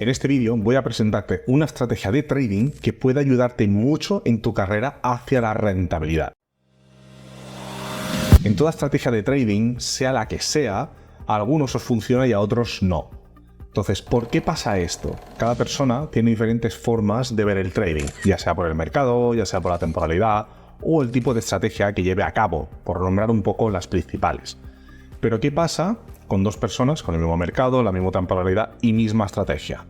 En este vídeo voy a presentarte una estrategia de trading que puede ayudarte mucho en tu carrera hacia la rentabilidad. En toda estrategia de trading, sea la que sea, a algunos os funciona y a otros no. Entonces, ¿por qué pasa esto? Cada persona tiene diferentes formas de ver el trading, ya sea por el mercado, ya sea por la temporalidad o el tipo de estrategia que lleve a cabo, por nombrar un poco las principales. Pero ¿qué pasa con dos personas con el mismo mercado, la misma temporalidad y misma estrategia?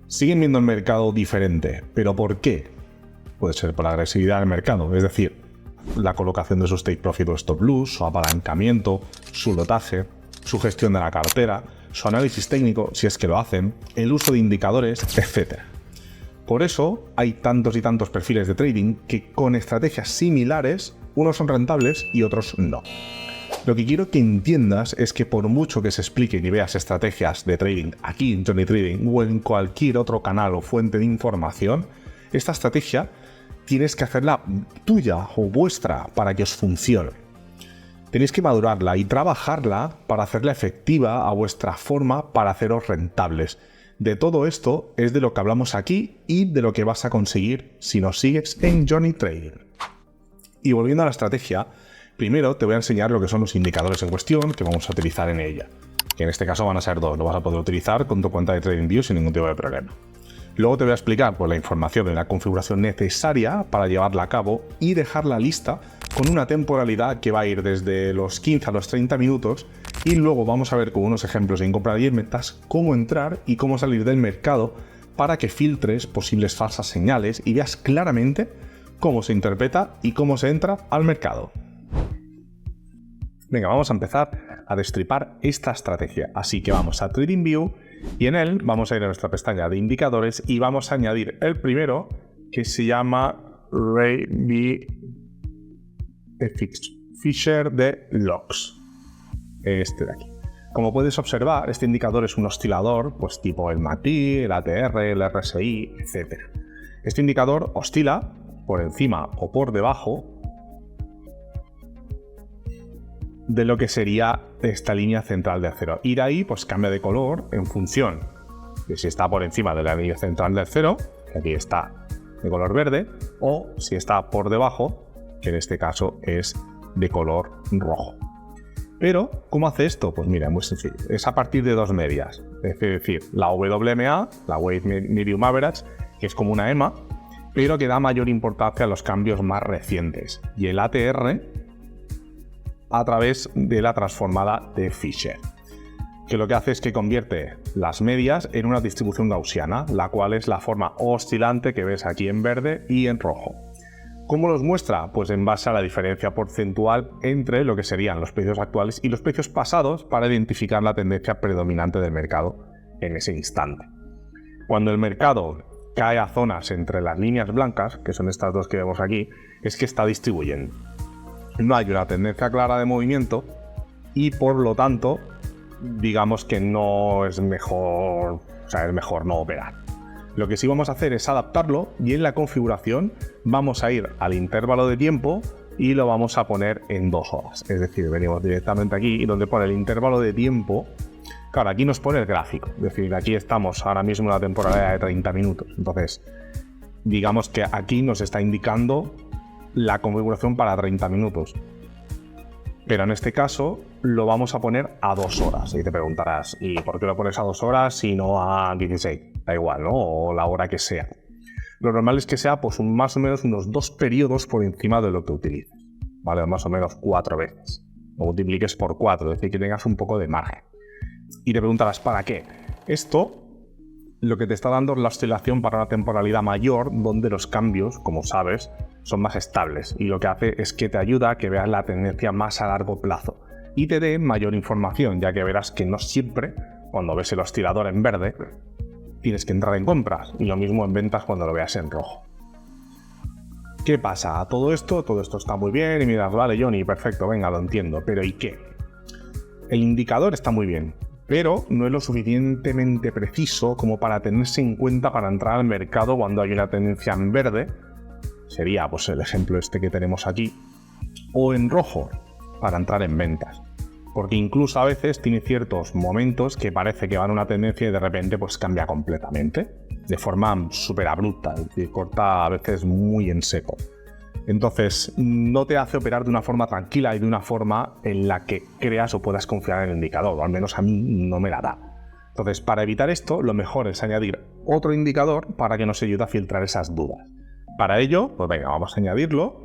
Siguen viendo el mercado diferente, ¿pero por qué? Puede ser por la agresividad del mercado, es decir, la colocación de su take profit o stop loss, su apalancamiento, su lotaje, su gestión de la cartera, su análisis técnico, si es que lo hacen, el uso de indicadores, etc. Por eso hay tantos y tantos perfiles de trading que con estrategias similares, unos son rentables y otros no. Lo que quiero que entiendas es que por mucho que se expliquen y veas estrategias de trading aquí en Johnny Trading o en cualquier otro canal o fuente de información, esta estrategia tienes que hacerla tuya o vuestra para que os funcione. Tenéis que madurarla y trabajarla para hacerla efectiva a vuestra forma para haceros rentables. De todo esto es de lo que hablamos aquí y de lo que vas a conseguir si nos sigues en Johnny Trading. Y volviendo a la estrategia, primero te voy a enseñar lo que son los indicadores en cuestión que vamos a utilizar en ella. Que en este caso van a ser dos, lo vas a poder utilizar con tu cuenta de TradingView sin ningún tipo de problema. Luego te voy a explicar la información y la configuración necesaria para llevarla a cabo y dejarla lista con una temporalidad que va a ir desde los 15 a los 30 minutos y luego vamos a ver con unos ejemplos en compra y en ventas cómo entrar y cómo salir del mercado para que filtres posibles falsas señales y veas claramente cómo se interpreta y cómo se entra al mercado. Venga, vamos a empezar a destripar esta estrategia. Así que vamos a TradingView y en él vamos a ir a nuestra pestaña de indicadores y vamos a añadir el primero que se llama Fisher de Logs. Este de aquí. Como puedes observar, este indicador es un oscilador, pues tipo el MACD, el ATR, el RSI, etc. Este indicador oscila por encima o por debajo de lo que sería esta línea central de acero. Y de ahí pues cambia de color en función de si está por encima de la línea central del acero, que aquí está de color verde, o si está por debajo, que en este caso es de color rojo. Pero, ¿cómo hace esto? Pues mira, muy sencillo. Es a partir de dos medias. Es decir, la WMA, la Weighted Medium Average, que es como una EMA, pero que da mayor importancia a los cambios más recientes. Y el ATR a través de la transformada de Fisher, que lo que hace es que convierte las medias en una distribución gaussiana, la cual es la forma oscilante que ves aquí en verde y en rojo. ¿Cómo los muestra? Pues en base a la diferencia porcentual entre lo que serían los precios actuales y los precios pasados para identificar la tendencia predominante del mercado en ese instante. Cuando el mercado cae a zonas entre las líneas blancas, que son estas dos que vemos aquí, es que está distribuyendo. No hay una tendencia clara de movimiento y por lo tanto digamos que no es mejor, es mejor no operar. Lo que sí vamos a hacer es adaptarlo y en la configuración vamos a ir al intervalo de tiempo y lo vamos a poner en 2 horas. Es decir, venimos directamente aquí y donde pone el intervalo de tiempo, claro, aquí nos pone el gráfico. Es decir, aquí estamos ahora mismo en la temporalidad de 30 minutos. Entonces, digamos que aquí nos está indicando la configuración para 30 minutos. Pero en este caso lo vamos a poner a 2 horas. Y te preguntarás, ¿y por qué lo pones a 2 horas y no a 16? Da igual, ¿no? O la hora que sea. Lo normal es que sea pues más o menos unos 2 periodos por encima de lo que utilices. ¿Vale? Más o menos 4 veces. Lo multipliques por 4, es decir, que tengas un poco de margen. Y te preguntarás, ¿para qué? Esto lo que te está dando es la oscilación para una temporalidad mayor, donde los cambios, como sabes, son más estables. Y lo que hace es que te ayuda a que veas la tendencia más a largo plazo. Y te dé mayor información, ya que verás que no siempre, cuando ves el oscilador en verde, tienes que entrar en compras. Y lo mismo en ventas cuando lo veas en rojo. ¿Qué pasa? A todo esto está muy bien y miras, vale, Johnny, perfecto, venga, lo entiendo. Pero ¿y qué? El indicador está muy bien, pero no es lo suficientemente preciso como para tenerse en cuenta para entrar al mercado cuando hay una tendencia en verde. Sería pues el ejemplo este que tenemos aquí, o en rojo para entrar en ventas. porque incluso a veces tiene ciertos momentos que parece que va en una tendencia y de repente pues cambia completamente, de forma súper abrupta, y corta a veces muy en seco. Entonces, no te hace operar de una forma tranquila y de una forma en la que creas o puedas confiar en el indicador, o al menos a mí no me la da. Entonces, para evitar esto, lo mejor es añadir otro indicador para que nos ayude a filtrar esas dudas. Para ello, pues venga, vamos a añadirlo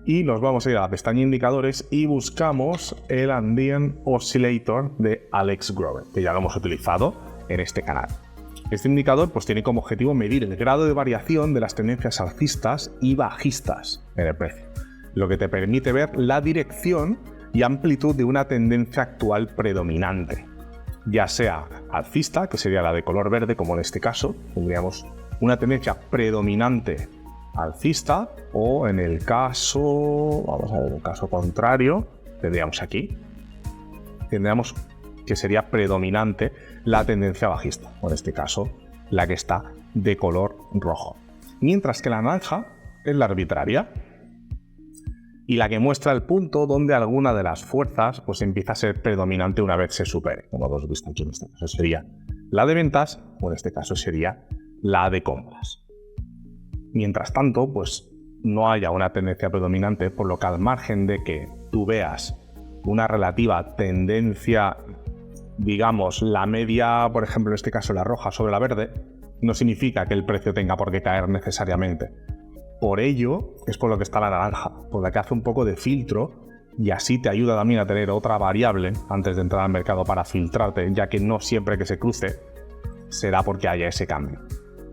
y nos vamos a ir a la pestaña Indicadores y buscamos el Andean Oscillator de Alex Grover, que ya lo hemos utilizado en este canal. Este indicador pues, tiene como objetivo medir el grado de variación de las tendencias alcistas y bajistas en el precio, lo que te permite ver la dirección y amplitud de una tendencia actual predominante, ya sea alcista, que sería la de color verde, como en este caso, tendríamos una tendencia predominante alcista, o en el caso, vamos a ver, un caso contrario, tendríamos que sería predominante la tendencia bajista, o en este caso, la que está de color rojo. Mientras que la naranja es la arbitraria y la que muestra el punto donde alguna de las fuerzas pues empieza a ser predominante una vez se supere, como hemos visto aquí en este caso sería la de ventas, o en este caso sería la de compras. Mientras tanto, pues no haya una tendencia predominante, por lo que al margen de que tú veas una relativa tendencia, digamos, la media, por ejemplo, en este caso la roja sobre la verde, no significa que el precio tenga por qué caer necesariamente. Por ello, es por lo que está la naranja, por la que hace un poco de filtro y así te ayuda también a tener otra variable antes de entrar al mercado para filtrarte, ya que no siempre que se cruce será porque haya ese cambio.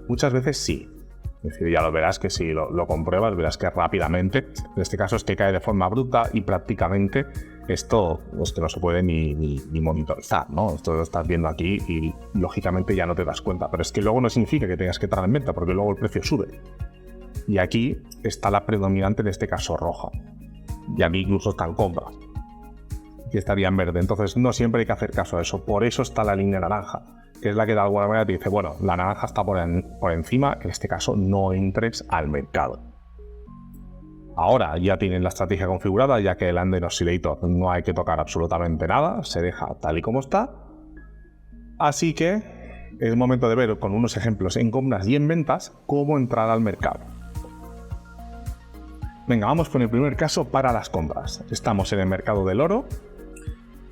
Muchas veces sí. Es decir, ya lo verás que si lo compruebas, verás que rápidamente, en este caso es que cae de forma bruta y prácticamente esto es que no se puede ni monitorizar, ¿no? Esto lo estás viendo aquí y lógicamente ya no te das cuenta, pero es que luego no significa que tengas que entrar en venta porque luego el precio sube. Y aquí está la predominante, en este caso roja, y aquí incluso está en compra, que estaría en verde. Entonces no siempre hay que hacer caso a eso, por eso está la línea naranja, que es la que de alguna manera te dice, bueno, la naranja está por encima, en este caso no entres al mercado. Ahora ya tienen la estrategia configurada, ya que el Andean Oscillator no hay que tocar absolutamente nada, se deja tal y como está. Así que es momento de ver con unos ejemplos en compras y en ventas cómo entrar al mercado. Venga, vamos con el primer caso para las compras. Estamos en el mercado del oro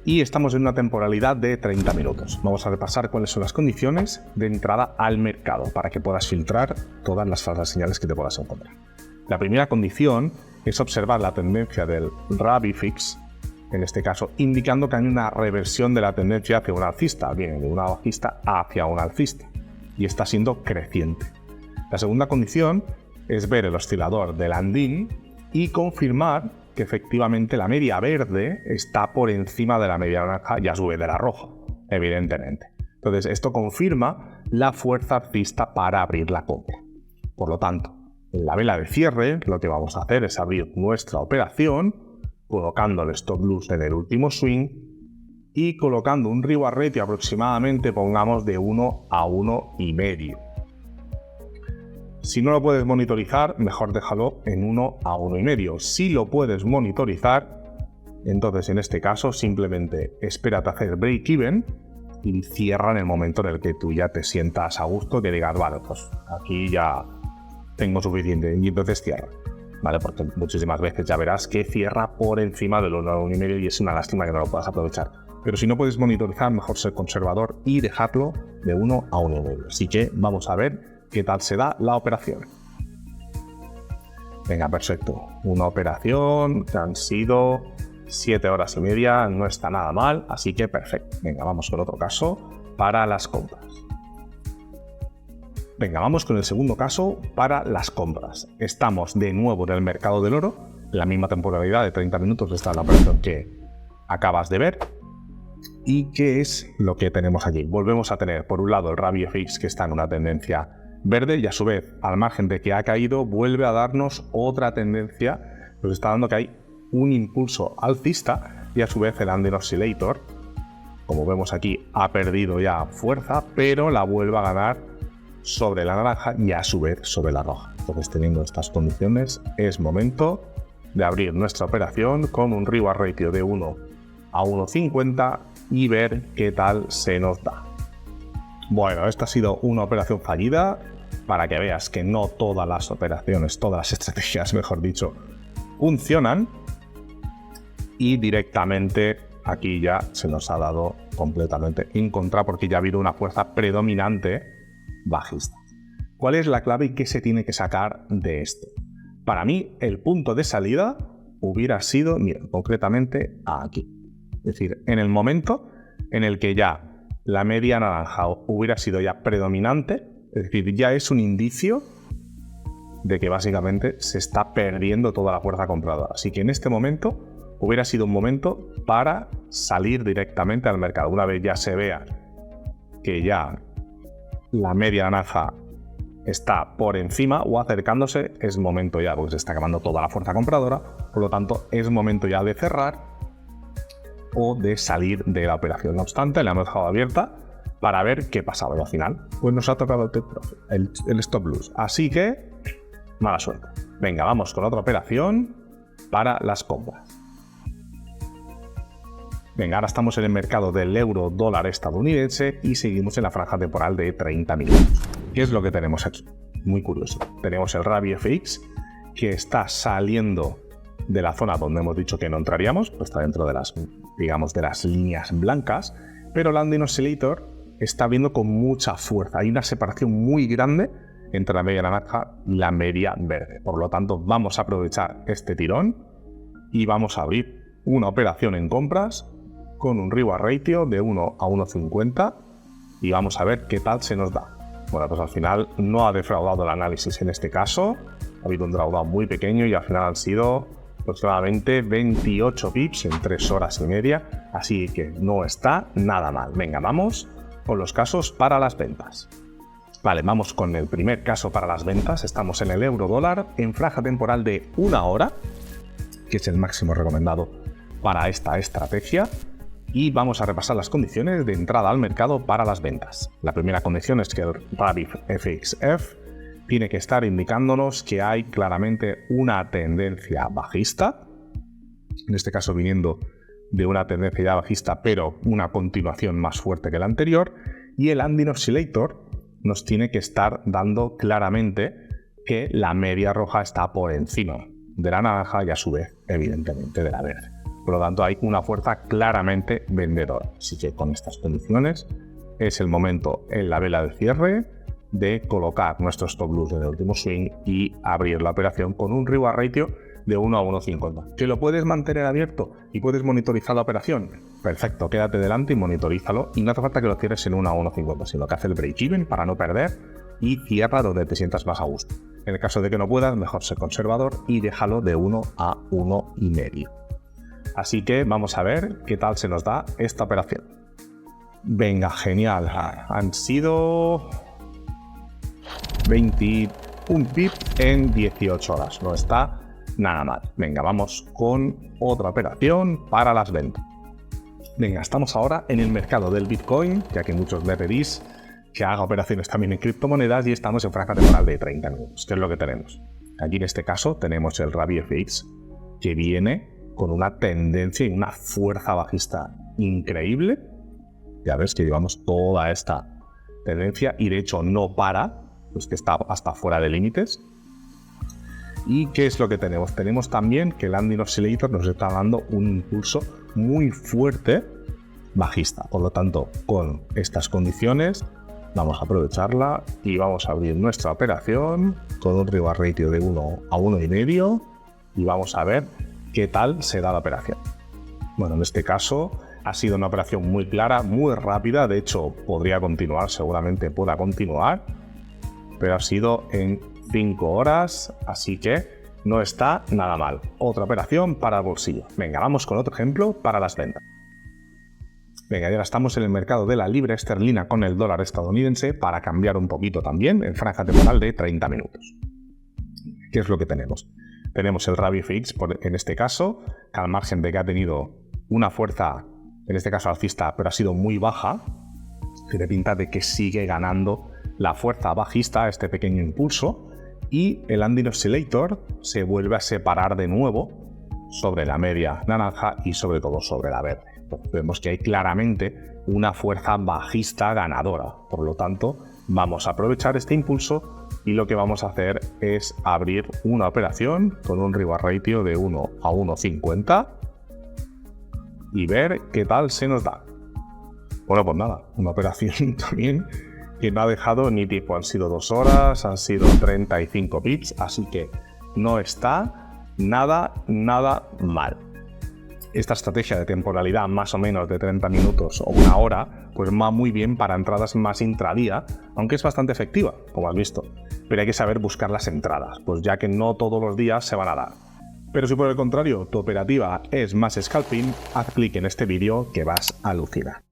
y estamos en una temporalidad de 30 minutos. Vamos a repasar cuáles son las condiciones de entrada al mercado para que puedas filtrar todas las falsas señales que te puedas encontrar. La primera condición es observar la tendencia del RABIFIX, en este caso indicando que hay una reversión de la tendencia hacia una alcista, viene de una bajista hacia una alcista y está siendo creciente. La segunda condición es ver el oscilador del Andean y confirmar que efectivamente la media verde está por encima de la media naranja y a su vez de la roja, evidentemente. Entonces esto confirma la fuerza alcista para abrir la compra. Por lo tanto, en la vela de cierre lo que vamos a hacer es abrir nuestra operación colocando el stop loss en el último swing y colocando un reward ratio aproximadamente, pongamos, de 1 a 1,5. Si no lo puedes monitorizar, mejor déjalo en 1 a 1,5. Si lo puedes monitorizar, entonces en este caso simplemente espérate a hacer break-even y cierra en el momento en el que tú ya te sientas a gusto, que digas, vale, pues aquí ya tengo suficiente, y entonces cierra, ¿vale? Porque muchísimas veces ya verás que cierra por encima del 1 a 1,5 y es una lástima que no lo puedas aprovechar. Pero si no puedes monitorizar, mejor ser conservador y dejarlo de 1 a 1,5. Así que vamos a ver qué tal se da la operación. Venga, perfecto. Una operación que han sido 7 horas y media, no está nada mal, así que perfecto. Venga, vamos con otro caso para las compras. Venga, vamos con el segundo caso para las compras. Estamos de nuevo en el mercado del oro, la misma temporalidad de 30 minutos, esta es la operación que acabas de ver. ¿Y qué es lo que tenemos allí? Volvemos a tener, por un lado, el RABIFIX, que está en una tendencia verde y a su vez, al margen de que ha caído, vuelve a darnos otra tendencia, nos está dando que hay un impulso alcista y a su vez el Andean Oscillator, como vemos aquí, ha perdido ya fuerza, pero la vuelve a ganar sobre la naranja y a su vez sobre la roja. Entonces, teniendo estas condiciones, es momento de abrir nuestra operación con un reward ratio de 1 a 1.50 y ver qué tal se nos da. Bueno, esta ha sido una operación fallida, para que veas que no todas las operaciones, todas las estrategias, mejor dicho, funcionan. Y directamente aquí ya se nos ha dado completamente en contra, porque ya ha habido una fuerza predominante bajista. ¿Cuál es la clave y qué se tiene que sacar de esto? Para mí, el punto de salida hubiera sido, mira, concretamente aquí. Es decir, en el momento en el que ya la media naranja hubiera sido ya predominante, es decir, ya es un indicio de que básicamente se está perdiendo toda la fuerza compradora. Así que en este momento hubiera sido un momento para salir directamente al mercado. Una vez ya se vea que ya la media naranja está por encima o acercándose, es momento ya, porque se está acabando toda la fuerza compradora, por lo tanto es momento ya de cerrar o de salir de la operación. No obstante, la hemos dejado abierta para ver qué pasaba, y al final pues nos ha tocado el stop loss. Así que, mala suerte. Venga, vamos con otra operación para las compras. Venga, ahora estamos en el mercado del euro dólar estadounidense y seguimos en la franja temporal de 30 minutos. ¿Qué es lo que tenemos aquí? Muy curioso. Tenemos el RABI FX que está saliendo de la zona donde hemos dicho que no entraríamos, pues está dentro de las, digamos, de las líneas blancas, pero el London Oscillator está viendo con mucha fuerza. Hay una separación muy grande entre la media naranja y la media verde. Por lo tanto, vamos a aprovechar este tirón y vamos a abrir una operación en compras con un reward ratio de 1 a 1.50 y vamos a ver qué tal se nos da. Bueno, pues al final no ha defraudado el análisis en este caso. Ha habido un drawdown muy pequeño y al final han sido aproximadamente 28 pips en 3 horas y media. Así que no está nada mal. Venga, vamos con los casos para las ventas. Vale, vamos con el primer caso para las ventas. Estamos en el euro dólar en franja temporal de 1 hora, que es el máximo recomendado para esta estrategia. Y vamos a repasar las condiciones de entrada al mercado para las ventas. La primera condición es que el RABI FXF tiene que estar indicándonos que hay claramente una tendencia bajista, en este caso viniendo de una tendencia ya bajista, pero una continuación más fuerte que la anterior, y el London Oscillator nos tiene que estar dando claramente que la media roja está por encima de la naranja y a su vez, evidentemente, de la verde. Por lo tanto, hay una fuerza claramente vendedora. Así que con estas condiciones es el momento en la vela de cierre de colocar nuestro stop loss en el último swing y abrir la operación con un reward ratio de 1 a 1.50. ¿Que lo puedes mantener abierto y puedes monitorizar la operación? Perfecto, quédate delante y monitorízalo. Y no hace falta que lo cierres en 1 a 1.50, sino que hace el break-even para no perder y cierra donde te sientas más a gusto. En el caso de que no puedas, mejor ser conservador y déjalo de 1 a 1.5. Así que vamos a ver qué tal se nos da esta operación. Venga, genial. Han sido 21 pips en 18 horas. No está nada mal. Venga, vamos con otra operación para las ventas. Venga, estamos ahora en el mercado del Bitcoin, ya que muchos me pedís que haga operaciones también en criptomonedas y estamos en franja temporal de 30 minutos. ¿Qué es lo que tenemos? Aquí en este caso tenemos el RABI FX que viene con una tendencia y una fuerza bajista increíble. Ya ves que llevamos toda esta tendencia y de hecho no para, pues que está hasta fuera de límites. ¿Y qué es lo que tenemos? Tenemos también que el London Oscillator nos está dando un impulso muy fuerte bajista. Por lo tanto, con estas condiciones vamos a aprovecharla y vamos a abrir nuestra operación con un reward ratio de 1 a 1.5 y vamos a ver qué tal se da la operación. Bueno, en este caso ha sido una operación muy clara, muy rápida. De hecho, podría continuar, seguramente pueda continuar, pero ha sido en 5 horas, así que no está nada mal. Otra operación para el bolsillo. Venga, vamos con otro ejemplo para las ventas. Venga, ya estamos en el mercado de la libra esterlina con el dólar estadounidense para cambiar un poquito también en franja temporal de 30 minutos. ¿Qué es lo que tenemos? Tenemos el RABI FX, en este caso, que al margen de que ha tenido una fuerza, en este caso alcista, pero ha sido muy baja, tiene pinta de que sigue ganando la fuerza bajista, este pequeño impulso, y el London Oscillator se vuelve a separar de nuevo sobre la media naranja y sobre todo sobre la verde. Vemos que hay claramente una fuerza bajista ganadora. Por lo tanto, vamos a aprovechar este impulso y lo que vamos a hacer es abrir una operación con un reward ratio de 1 a 1,50 y ver qué tal se nos da. Bueno, pues nada, una operación también que no ha dejado ni tiempo. Han sido 2 horas, han sido 35 pips, así que no está nada mal. Esta estrategia de temporalidad más o menos de 30 minutos o 1 hora, pues va muy bien para entradas más intradía, aunque es bastante efectiva, como has visto. Pero hay que saber buscar las entradas, pues ya que no todos los días se van a dar. Pero si por el contrario tu operativa es más scalping, haz clic en este vídeo que vas a alucinar.